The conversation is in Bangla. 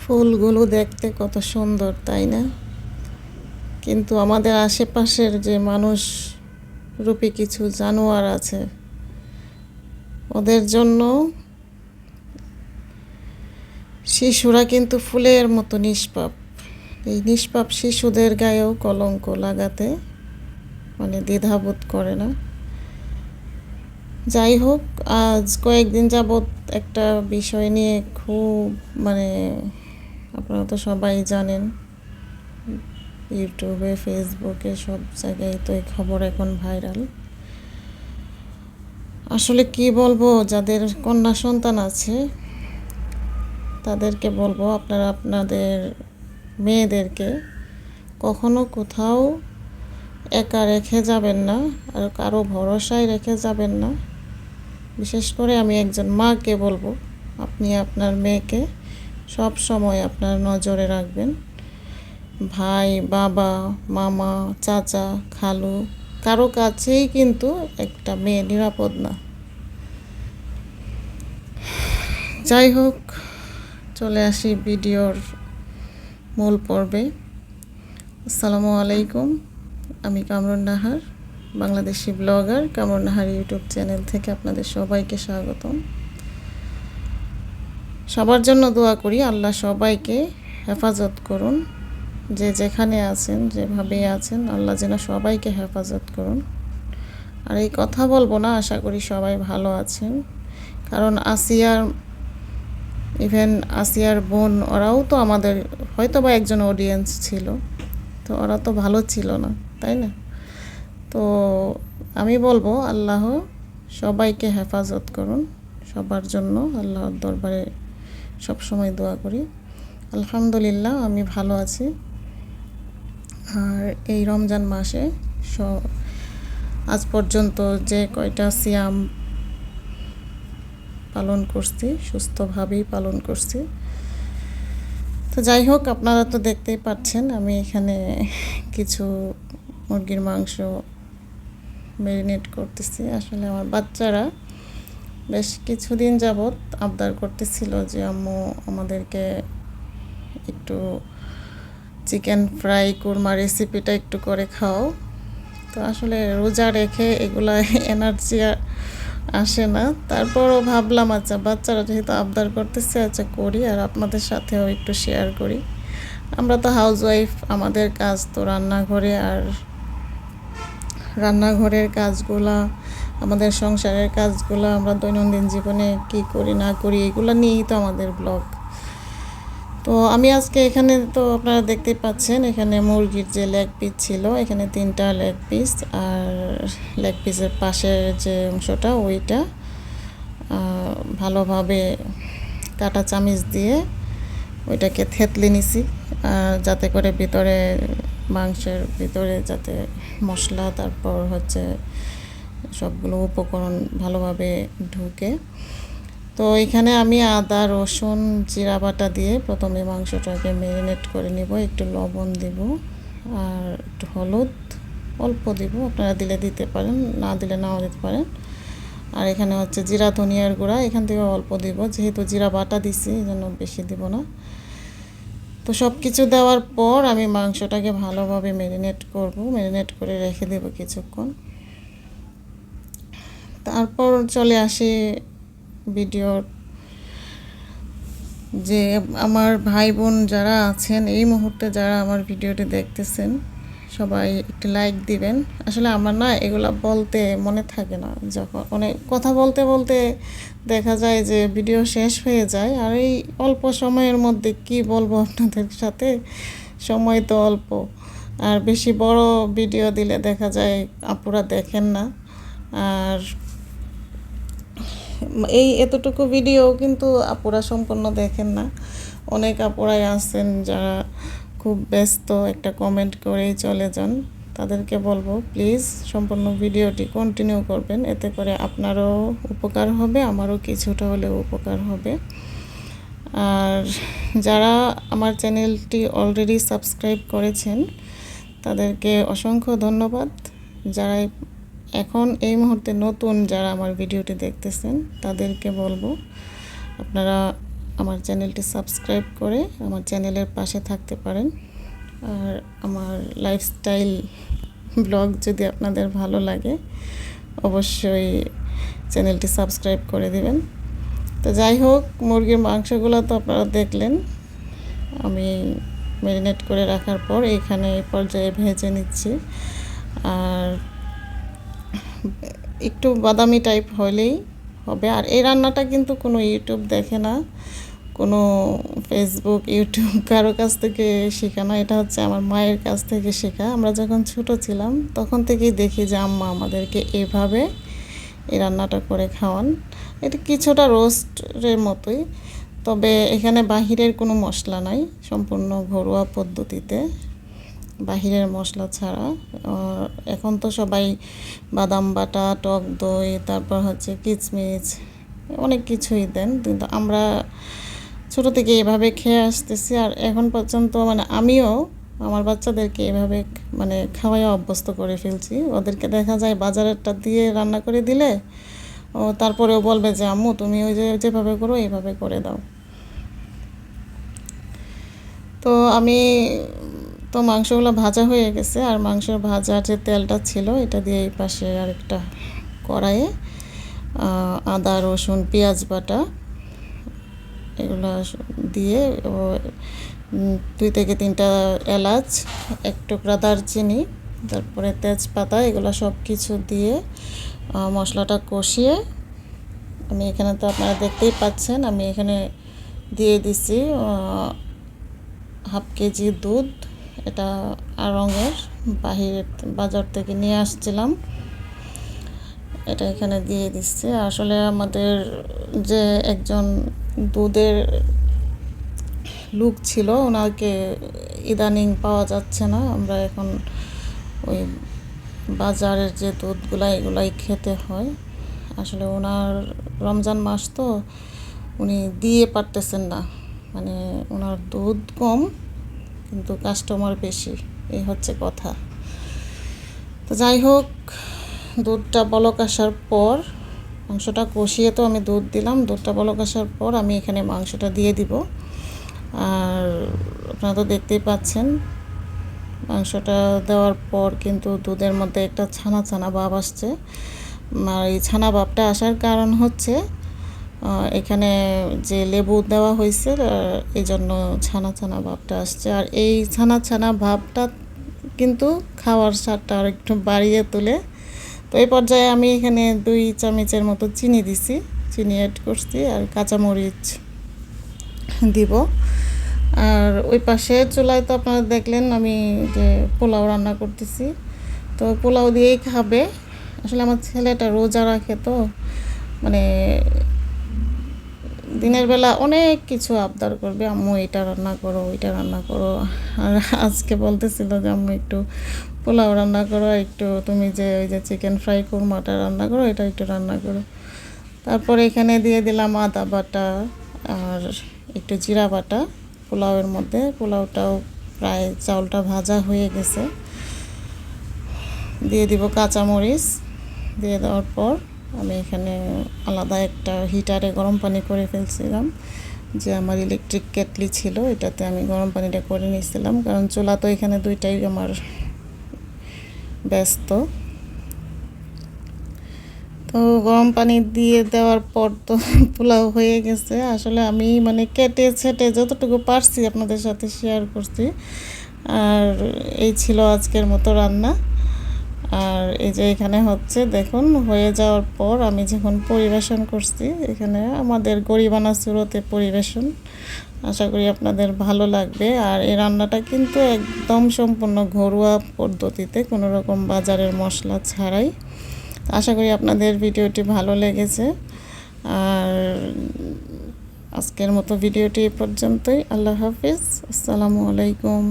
ফুলগুলো দেখতে কত সুন্দর, তাই না? কিন্তু আমাদের আশেপাশের যে মানুষ রূপী কিছু জানোয়ার আছে, ওদের জন্য শিশুরা কিন্তু ফুলের মতো নিষ্পাপ। এই নিষ্পাপ শিশুদের গায়েও কলঙ্ক লাগাতে দ্বিধাবোধ করে না। যাই হোক, আজ কয়েকদিন যাবৎ একটা বিষয় নিয়ে খুব আপনারা তো সবাই জানেন, ইউটিউবে, ফেসবুকে সব জায়গায় তো এই খবর এখন ভাইরাল। আসলে কি বলবো, যাদের কন্যা সন্তান আছে তাদেরকে বলবো, আপনারা আপনাদের মেয়েদেরকে কখনো কোথাও একা রেখে যাবেন না, আর কারো ভরসায় রেখে যাবেন না। বিশেষ করে আমি একজন মাকে বলবো, আপনি আপনার মেয়েকে সব সময় আপনার নজরে রাখবেন। ভাই, বাবা, মামা, চাচা, খালু, কারো কাছেই কিন্তু একটা মেয়ে নিরাপদ না। যাই হোক, চলে আসি ভিডিওর মূল পর্বে। আসসালামু আলাইকুম, আমি Kamrun Nahar, Bangladeshi blogger. Kamrun Nahar YouTube channel থেকে আপনাদের সবাইকে স্বাগতম। সবার জন্য দোয়া করি, আল্লাহ সবাইকে হেফাজত করুন। যে যেখানে আছেন, যেভাবে আছেন, আল্লাহ যেন সবাইকে হেফাজত করুন। আর এই কথা বলবো না, আশা করি সবাই ভালো আছেন। কারণ আসিয়ার বোন, ওরাও তো আমাদের হয়তো বা একজন অডিয়েন্স ছিল, তো ওরা তো ভালো ছিল না, তাই না? তো আমি বলবো, আল্লাহ সবাইকে হেফাজত করুন। সবার জন্য আল্লাহর দরবারে সবসময় দোয়া করি। আলহামদুলিল্লাহ, আমি ভালো আছি। আর এই রমজান মাসে আজ পর্যন্ত যে কয়টা সিয়াম পালন করছি, সুস্থভাবেই পালন করছি। তো যাই হোক, আপনারা তো দেখতেই পাচ্ছেন, আমি এখানে কিছু মুরগির মাংস ম্যারিনেট করতেছি। আসলে আমার বাচ্চারা বেশ কিছুদিন যাবৎ আবদার করতেছিল যে আম্মু আমাদেরকে একটু চিকেন ফ্রাই কোরমা রেসিপিটা একটু করে খাও। তো আসলে রোজা রেখে এগুলা এনার্জি আসে না। তারপরও ভাবলাম, আচ্ছা বাচ্চারা যেহেতু আবদার করতেছে, আচ্ছা করি, আর আপনাদের সাথেও একটু শেয়ার করি। আমরা তো হাউসওয়াইফ, আমাদের কাজ তো রান্নাঘরে, আর রান্নাঘরের কাজগুলা, আমাদের সংসারের কাজগুলো, আমরা দৈনন্দিন জীবনে কি করি না করি, এগুলো নিয়েই তো আমাদের ব্লগ। তো আমি আজকে এখানে, তো আপনারা দেখতেই পাচ্ছেন, এখানে মুরগির যে লেগ পিস ছিল, এখানে 3টা লেগ পিস, আর লেগ পিসের পাশের যে অংশটা ওইটা ভালোভাবে কাটা চামিচ দিয়ে ওইটাকে থেতলে নিছি, যাতে করে ভিতরে, মাংসের ভিতরে যাতে মশলা, তারপর সবগুলো উপকরণ ভালোভাবে ঢুকে। তো এখানে আমি আদা, রসুন, জিরা বাটা দিয়ে প্রথমে মাংসটাকে ম্যারিনেট করে নিব। একটু লবণ দিব, আর একটু হলুদ অল্প দিব, আপনারা দিলে দিতে পারেন, না দিলে নাও দিতে পারেন। আর এখানে জিরা ধনিয়ার গুঁড়া, এখান থেকে অল্প দিব, যেহেতু জিরা বাটা দিছি এই জন্য বেশি দিব না। তো সব কিছু দেওয়ার পর আমি মাংসটাকে ভালোভাবে ম্যারিনেট করব, ম্যারিনেট করে রেখে দেব কিছুক্ষণ। তারপর চলে আসি ভিডিওর, যে আমার ভাই বোন যারা আছেন, এই মুহূর্তে যারা আমার ভিডিওটি দেখতেছেন, সবাই একটু লাইক দিবেন। আসলে আমার না এগুলা বলতে মনে থাকে না, যখন অনেক কথা বলতে বলতে দেখা যায় যে ভিডিও শেষ হয়ে যায়, আর এই অল্প সময়ের মধ্যে কি বলবো আপনাদের সাথে, সময় তো অল্প, আর বেশি বড় ভিডিও দিলে দেখা যায় আপুরা দেখেন না। আর এই এতটুকু ভিডিও কিন্তু আপুরা সম্পূর্ণ দেখেন না। অনেক আপুরাই আছেন যারা খুব ব্যস্ত, একটা কমেন্ট করেই চলে যান। তাদেরকে বলবো, প্লিজ সম্পূর্ণ ভিডিওটি কন্টিনিউ করবেন, এতে করে আপনারও উপকার হবে, আমারও কিছুটা হলেও উপকার হবে। আর যারা আমার চ্যানেলটি অলরেডি সাবস্ক্রাইব করেছেন তাদেরকে অসংখ্য ধন্যবাদ। যারা এখন এই মুহূর্তে নতুন যারা আমার ভিডিওটি দেখতেছেন, তাদেরকে বলবো আপনারা আমার চ্যানেলটি সাবস্ক্রাইব করে আমার চ্যানেলের পাশে থাকতে পারেন। আর আমার লাইফস্টাইল ব্লগ যদি আপনাদের ভালো লাগে অবশ্যই চ্যানেলটি সাবস্ক্রাইব করে দিবেন। তো যাই হোক, মুরগির মাংসগুলো তো আপনারা দেখলেন। আমি ম্যারিনেট করে রাখার পর এখানে এই পর্যায়ে ভেজে নিচ্ছি। আর একটু বাদামি টাইপ হলেই হবে। আর এই রান্নাটা কিন্তু কোনো ইউটিউব দেখে না, কোনো ফেসবুক ইউটিউব কারো কাছ থেকে শেখা না। এটা হচ্ছে আমার মায়ের কাছ থেকে শেখা। আমরা যখন ছোট ছিলাম তখন থেকেই দেখি যে আম্মা আমাদেরকে এভাবে এই রান্নাটা করে খাওয়ান। এটা কিছুটা রোস্টের মতোই, তবে এখানে বাহিরের কোনো মশলা নাই, সম্পূর্ণ ঘরোয়া পদ্ধতিতে, বাহিরের মশলা ছাড়া। এখন তো সবাই বাদাম বাটা, টক দই, তারপর হচ্ছে কিচমিচ, অনেক কিছুই দেন, কিন্তু আমরা ছোটো থেকে এভাবে খেয়ে আসতেছি। আর এখন পর্যন্ত মানে আমিও আমার বাচ্চাদেরকে এভাবে মানে খাওয়াই অভ্যস্ত করে ফেলছি। ওদেরকে দেখা যায় বাজারেরটা দিয়ে রান্না করে দিলে ও তারপরেও বলবে যে আম্মু তুমি ওই যেভাবে করো এইভাবে করে দাও। তো আমি তো মাংসগুলো ভাজা হয়ে গেছে, আর মাংসের ভাজার যে তেলটা ছিল এটা দিয়ে এই পাশে আরেকটা কড়াইয়ে আদা, রসুন, পেঁয়াজ বাটা এগুলো দিয়ে 2 থেকে 3টা এলাচ, 1 টুকরা দারচিনি, তারপরে তেজপাতা, এগুলো সব কিছু দিয়ে মশলাটা কষিয়ে আমি এখানে তো আপনারা দেখতেই পাচ্ছেন আমি এখানে দিয়ে দিছি হাফ কেজি দুধ। এটা রঙের বাজার থেকে নিয়ে আসছিলাম, এটা এখানে দিয়ে দিচ্ছি। আসলে আমাদের যে একজন দুধের লোক ছিল, ওনাকে ইদানিং পাওয়া যাচ্ছে না। আমরা এখন ওই বাজারের যে দুধগুলো এগুলাই খেতে হয়। আসলে ওনার রমজান মাস তো উনি দিয়ে পারতেছেন না, মানে ওনার দুধ কম কিন্তু কাস্টমার বেশি, এই হচ্ছে কথা। তো যাই হোক, দুধটা বলক আসার পর মাংসটা কষিয়ে তো আমি দুধ দিলাম, দুধটা বলক আসার পর আমি এখানে মাংসটা দিয়ে দিব। আর আপনারা তো দেখতেই পাচ্ছেন মাংসটা দেওয়ার পর কিন্তু দুধের মধ্যে একটা ছানা ছানা ভাব আসছে। আর এই ছানা ভাবটা আসার কারণ হচ্ছে এখানে যে লেবু দেওয়া হয়েছে এই জন্য ছানা ছানা ভাবটা আসছে। আর এই ছানা ছানা ভাবটা কিন্তু খাওয়ার স্বাদটা আর একটু বাড়িয়ে তোলে। তো এই পর্যায়ে আমি এখানে 2 চামচের মতো চিনি দিছি, চিনি অ্যাড করছি, আর কাঁচামরিচ দিব। আর ওই পাশে চুলায় তো আপনারা দেখলেন আমি যে পোলাও রান্না করতেছি, তো পোলাও দিয়েই খাবে। আসলে আমার ছেলেটা রোজা রাখে, তো মানে দিনের বেলা অনেক কিছু আবদার করবে, আম্মু এটা রান্না করো, ওইটা রান্না করো। আর আজকে বলতেছিল যে আম্মু একটু পোলাও রান্না করো, একটু তুমি যে ওই যে চিকেন ফ্রাই কোরমাটা রান্না করো, এটা একটু রান্না করো। তারপরে এখানে দিয়ে দিলাম আদা বাটা আর একটু জিরা বাটা পোলাওয়ের মধ্যে। পোলাওটাও প্রায় চাউলটা ভাজা হয়ে গেছে। দিয়ে দিব কাঁচামরিচ, দিয়ে দেওয়ার পর আমি এখানে আলাদা একটা হিটারে গরম পানি করে ফেলছিলাম, যে আমার ইলেকট্রিক কেটলি ছিল এটাতে আমি গরম পানিটা করে নিয়েছিলাম, কারণ চুলা তো এখানে 2টাই আমার ব্যস্ত। তো গরম পানি দিয়ে দেওয়ার পর তো পোলাও হয়ে গেছে। আসলে আমি মানে কেটে ছেটে যতটুকু পারছি আপনাদের সাথে শেয়ার করছি। আর এই ছিল আজকের মতো রান্না। আর এই যে এখানে হচ্ছে দেখুন হয়ে যাওয়ার পর আমি যখন পরিবেশন করছি, এখানে আমাদের গরিবানা সুরতে পরিবেশন, আশা করি আপনাদের ভালো লাগবে। আর এই রান্নাটা কিন্তু একদম সম্পূর্ণ ঘরোয়া পদ্ধতিতে, কোনো রকম বাজারের মশলা ছাড়াই। আশা করি আপনাদের ভিডিওটি ভালো লেগেছে। আর আজকের মতো ভিডিওটি এ পর্যন্তই। আল্লাহ হাফিজ, আসসালামু আলাইকুম।